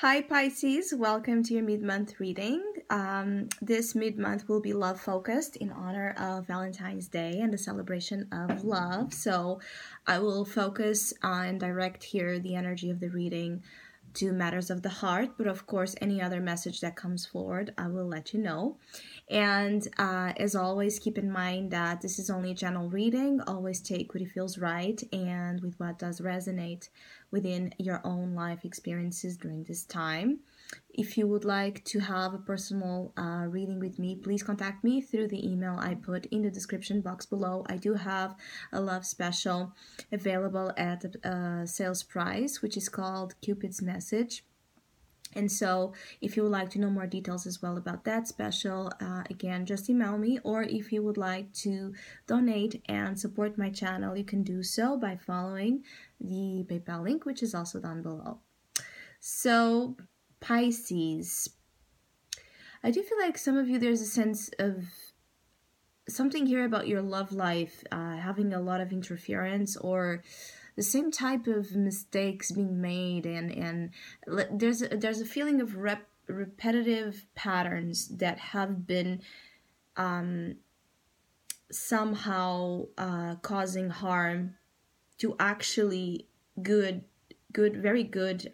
Hi Pisces, welcome to your mid-month reading. This mid-month will be love focused in honor of Valentine's Day and the celebration of love. So I will focus on direct here the energy of the reading to matters of the heart, but of course any other message that comes forward I will let you know. And as always, keep in mind that this is only a general reading. Always take what it feels right and with what does resonate within your own life experiences during this time. If you would like to have a personal reading with me, please contact me through the email I put in the description box below. I do have a love special available at a sales price, which is called Cupid's Message. And so if you would like to know more details as well about that special, again, just email me. Or if you would like to donate and support my channel, you can do so by following the PayPal link, which is also down below. So Pisces, I do feel like some of you, there's a sense of something here about your love life having a lot of interference, or the same type of mistakes being made, and there's a feeling of repetitive patterns that have been somehow causing harm to actually very good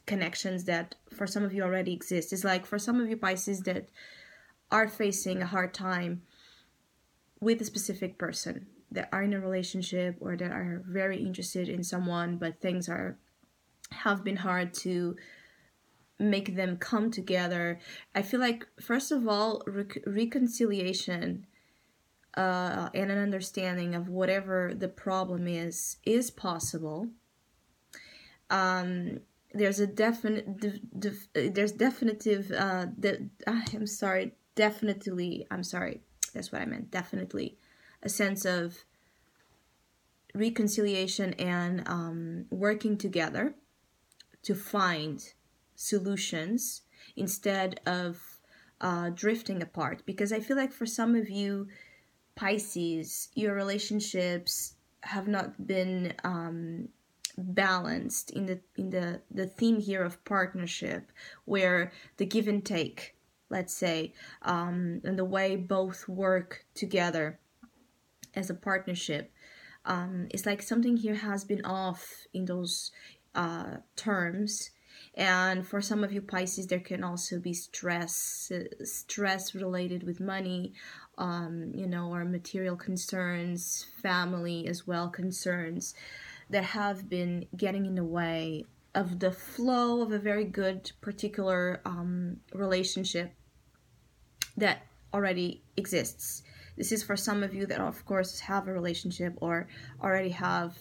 connections that for some of you already exist. It's like for some of you Pisces that are facing a hard time with a specific person, that are in a relationship or that are very interested in someone, but things have been hard to make them come together. I feel like, first of all, reconciliation and an understanding of whatever the problem is possible. There's a definitely a sense of reconciliation and working together to find solutions instead of drifting apart. Because I feel like for some of you Pisces, your relationships have not been balanced in the theme here of partnership, where the give and take, let's say, and the way both work together as a partnership, it's like something here has been off in those terms. And for some of you Pisces, there can also be stress related with money, or material concerns, family as well concerns, that have been getting in the way of the flow of a very good particular relationship that already exists. This is for some of you that of course have a relationship or already have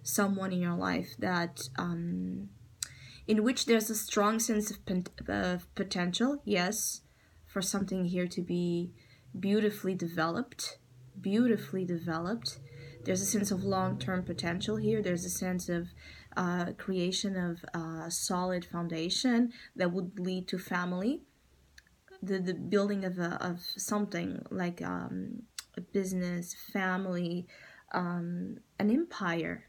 someone in your life that in which there's a strong sense of potential, yes, for something here to be beautifully developed. There's a sense of long-term potential here. There's a sense of creation of a solid foundation that would lead to family, the building of something like a business, family, an empire,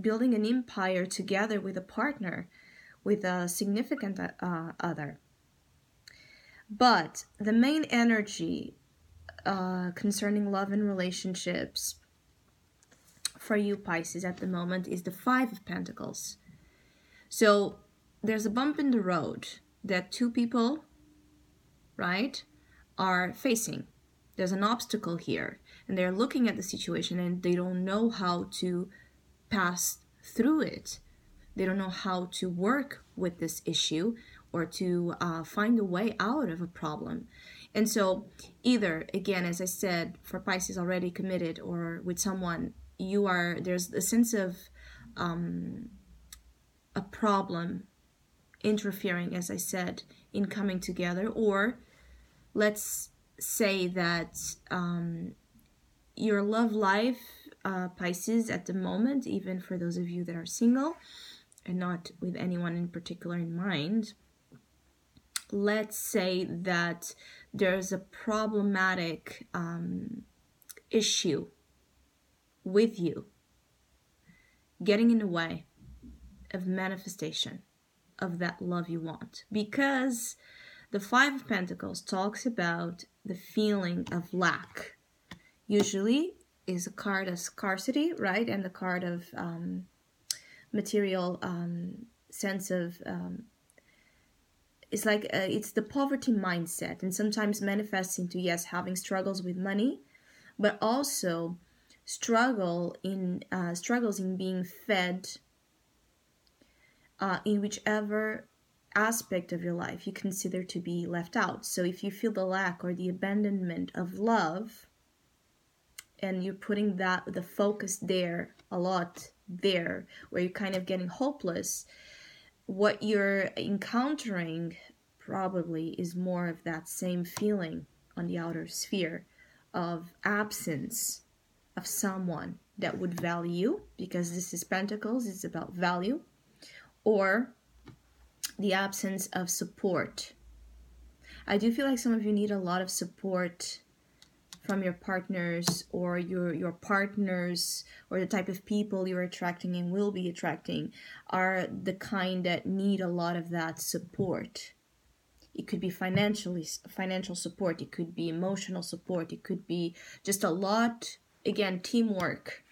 building an empire together with a partner, with a significant other. But the main energy concerning love and relationships for you Pisces at the moment is the Five of Pentacles. So there's a bump in the road that two people, right, are facing. There's an obstacle here, and they're looking at the situation and they don't know how to pass through it. They don't know how to work with this issue or to find a way out of a problem. And so either, again, as I said, for Pisces already committed or with someone, there's a sense of a problem interfering, as I said, in coming together. Or let's say that your love life, Pisces, at the moment, even for those of you that are single and not with anyone in particular in mind, let's say that there's a problematic issue with you getting in the way of manifestation. of that love you want. Because the Five of Pentacles talks about the feeling of lack. Usually is a card of scarcity, right? And the card of material sense of it's like it's the poverty mindset, and sometimes manifests into, yes, having struggles with money, but also struggles in being fed in whichever aspect of your life you consider to be left out. So if you feel the lack or the abandonment of love, and you're putting the focus there a lot, there where you're kind of getting hopeless, what you're encountering probably is more of that same feeling on the outer sphere of absence of someone that would value you, because this is Pentacles, it's about value, or the absence of support. I do feel like some of you need a lot of support from your partners, or your partners, or the type of people you're attracting and will be attracting are the kind that need a lot of that support. It could be financial support, it could be emotional support, it could be just a lot, again, teamwork.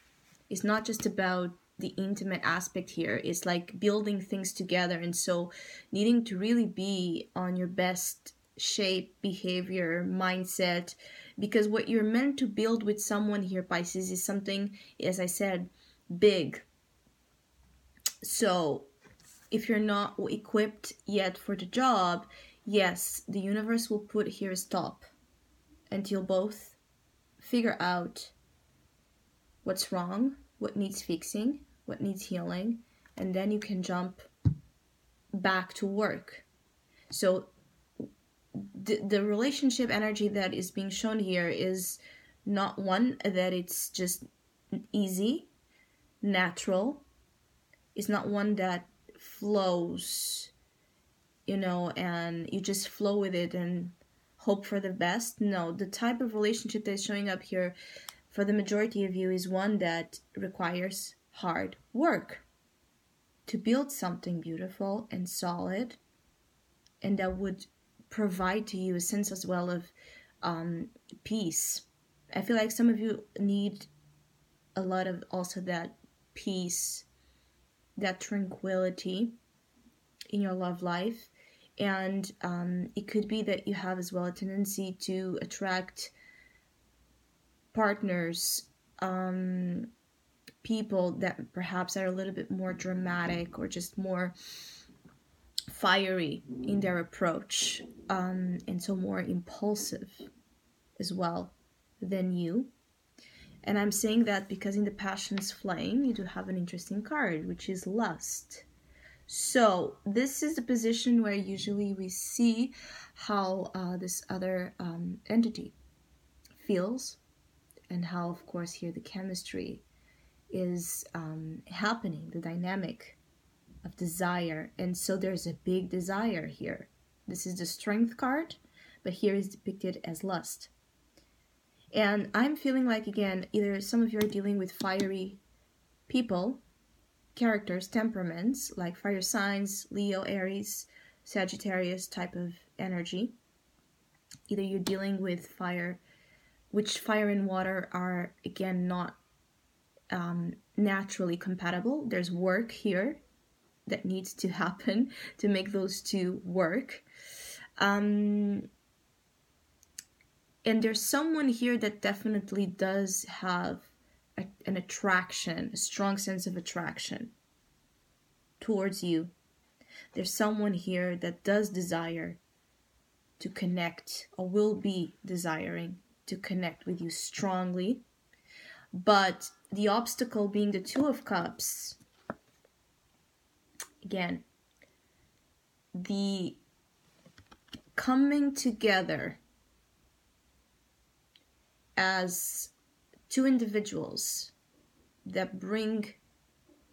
It's not just about the intimate aspect here, it's like building things together, and so needing to really be on your best shape, behavior, mindset, because what you're meant to build with someone here, Pisces, is something, as I said, big. So if you're not equipped yet for the job, yes, the universe will put here a stop until both figure out what's wrong, what needs fixing, what needs healing, and then you can jump back to work. So the relationship energy that is being shown here is not one that it's just easy, natural. It's not one that flows, and you just flow with it and hope for the best. No, the type of relationship that's showing up here for the majority of you is one that requires hard work to build something beautiful and solid, and that would provide to you a sense as well of peace. I feel like some of you need a lot of also that peace, that tranquility in your love life. And it could be that you have as well a tendency to attract partners, people that perhaps are a little bit more dramatic or just more fiery in their approach, and so more impulsive as well than you. And I'm saying that because in the Passion's Flame you do have an interesting card, which is Lust. So this is the position where usually we see how this other entity feels, and how, of course, here the chemistry is happening, the dynamic of desire. And so there's a big desire here. This is the Strength card, but here is depicted as lust. And I'm feeling like, again, either some of you are dealing with fiery people, characters, temperaments, like fire signs, Leo, Aries, Sagittarius type of energy. Either you're dealing with fire, which fire and water are, again, not naturally compatible. There's work here that needs to happen to make those two work. And there's someone here that definitely does have an attraction, a strong sense of attraction towards you. There's someone here that does desire to connect, or will be desiring to connect with you strongly. But the obstacle being the Two of Cups, again, the coming together as two individuals that bring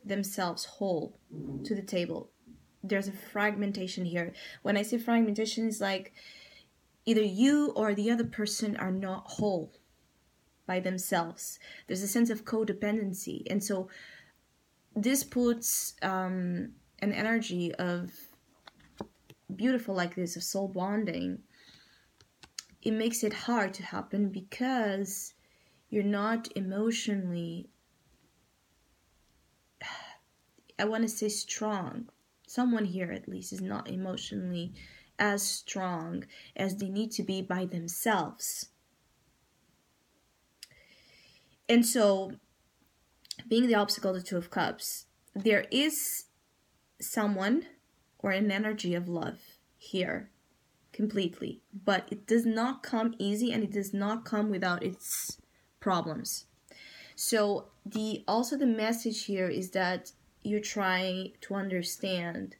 themselves whole to the table. There's a fragmentation here. When I say fragmentation, it's like either you or the other person are not whole by themselves. There's a sense of codependency. And so this puts an energy of beautiful like this of soul bonding, it makes it hard to happen because you're not emotionally, I want to say strong. Someone here at least is not emotionally as strong as they need to be by themselves. And so, being the obstacle, the Two of Cups, there is someone or an energy of love here completely, but it does not come easy, and it does not come without its problems. So the message here is that you're trying to understand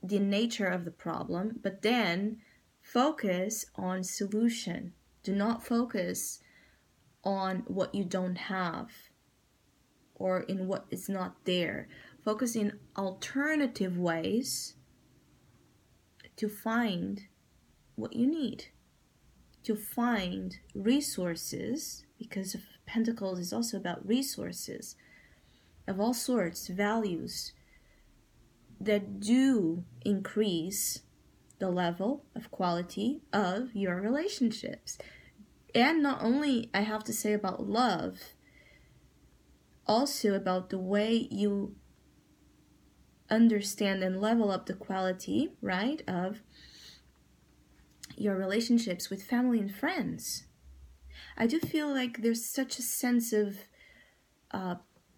the nature of the problem, but then focus on solution. Do not focus on what you don't have or in what is not there. Focus in alternative ways to find what you need, to find resources, because of Pentacles is also about resources of all sorts, values that do increase the level of quality of your relationships. And not only, I have to say, about love, also about the way you understand and level up the quality, right, of your relationships with family and friends. I do feel like there's such a sense of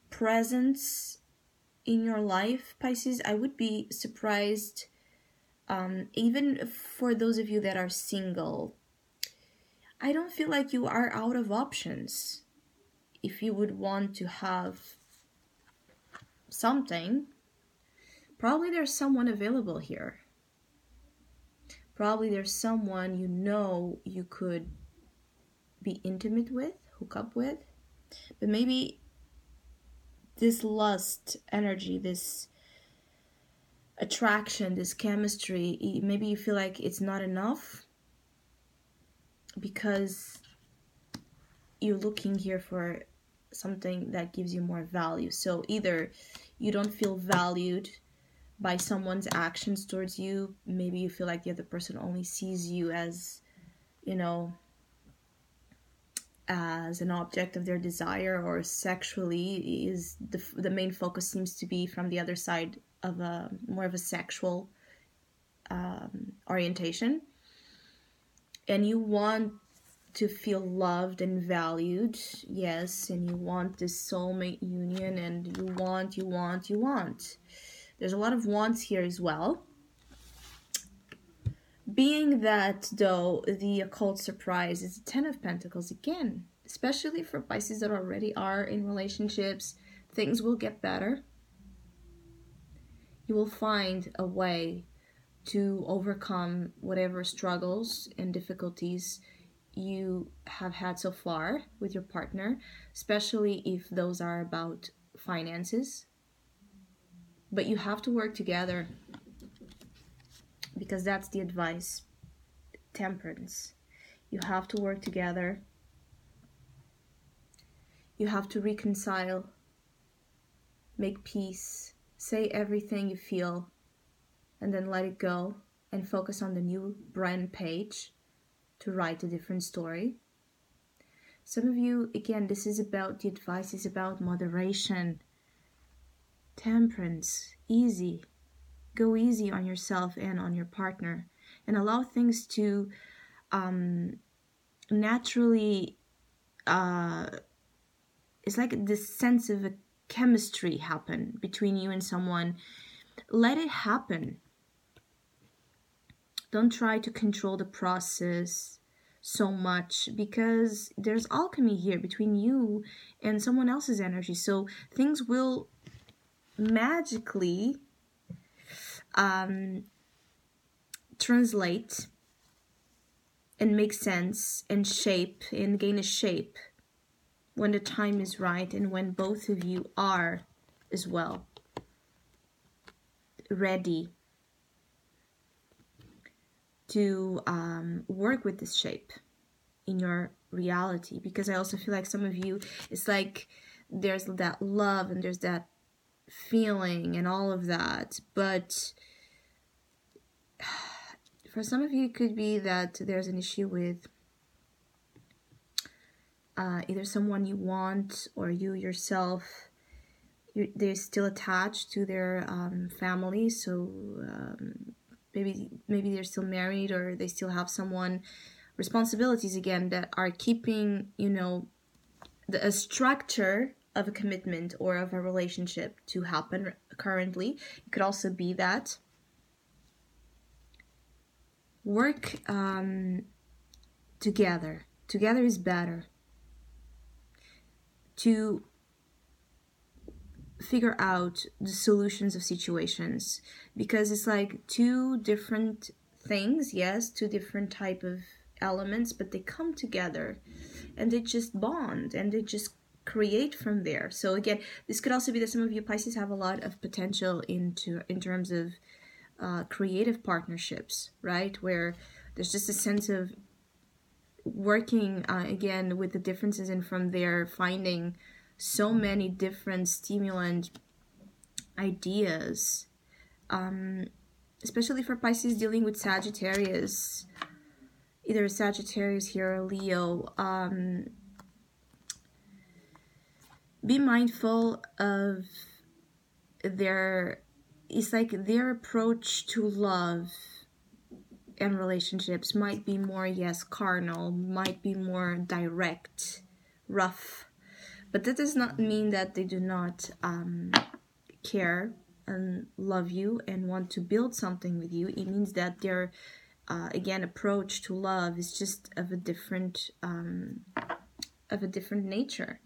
presence in your life, Pisces. I would be surprised, even for those of you that are single, I don't feel like you are out of options. If you would want to have something, probably there's someone available here. Probably there's someone you could be intimate with, hook up with. But maybe this lust energy, this attraction, this chemistry, maybe you feel like it's not enough because you're looking here for something that gives you more value. So either you don't feel valued by someone's actions towards you, maybe you feel like the other person only sees you as, as an object of their desire, or sexually is the main focus seems to be from the other side of a more of a sexual orientation, and you want to feel loved and valued, yes, and you want this soulmate union, and you want. There's a lot of wants here as well. Being that, though, the occult surprise is the Ten of Pentacles again, especially for Pisces that already are in relationships, things will get better. You will find a way to overcome whatever struggles and difficulties you have had so far with your partner, especially if those are about finances. But you have to work together, because that's the advice. Temperance. You have to work together. You have to reconcile, make peace, say everything you feel, and then let it go and focus on the new brand page to write a different story. Some of you, again, this is about, the advice is about moderation, temperance, easy. Go easy on yourself and on your partner, and allow things to naturally, it's like this sense of a chemistry happen between you and someone. Let it happen. Don't try to control the process so much, because there's alchemy here between you and someone else's energy. So things will magically translate and make sense and shape and gain a shape when the time is right, and when both of you are as well ready to work with this shape in your reality. Because I also feel like some of you, it's like there's that love and there's that feeling and all of that, but For some of you, it could be that there's an issue with either someone you want or you yourself. They're still attached to their family, so maybe they're still married, or they still have someone, responsibilities again, that are keeping, you know, a structure of a commitment or of a relationship to happen currently. It could also be that work together is better to figure out the solutions of situations, because it's like two different things, yes, two different type of elements, but they come together and they just bond and they just create from there. So again, this could also be that some of you Pisces have a lot of potential in terms of creative partnerships, right, where there's just a sense of working again with the differences, and from there finding so many different stimulant ideas, especially for Pisces dealing with Sagittarius, either a Sagittarius here or Leo. Be mindful of their approach to love and relationships might be more, yes, carnal, might be more direct, rough, but that does not mean that they do not care and love you and want to build something with you. It means that their again, approach to love is just of a different nature.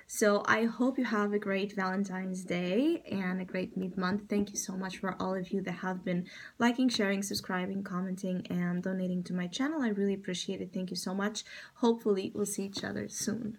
So I hope you have a great Valentine's Day and a great mid-month. Thank you so much for all of you that have been liking, sharing, subscribing, commenting, and donating to my channel. I really appreciate it. Thank you so much. Hopefully we'll see each other soon.